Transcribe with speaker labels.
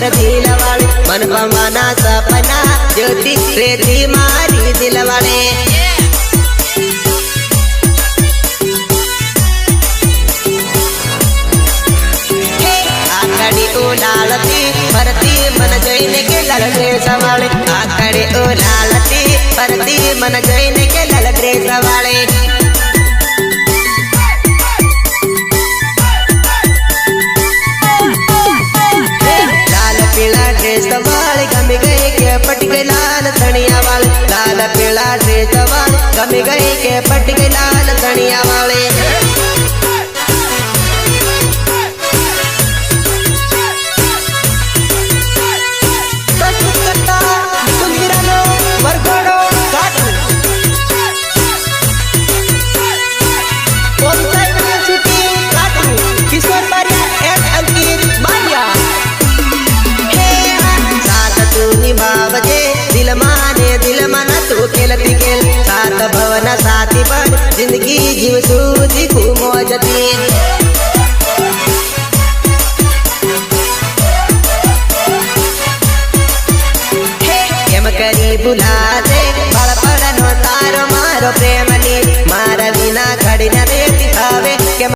Speaker 1: मार दिल वाले मन पमाना सपना ज्योति रेती मारी दिल वाले आकड़ी उलालती भरती मन जैन के लल ड्रेस वाले आकड़ी उलालती भरती मन जैन के लल ड्रेस वाले वाले गमी गए के पट के लाल धनिया वाले लाल पीला ड्रेस वाले गमी गए के पट के लाल धनिया वाले खेलती खेल साथ भवन साथी बन जिंदगी जीव सूझी मौजती केम करी बुला दे बड़ पड़नो तारो मारो प्रेम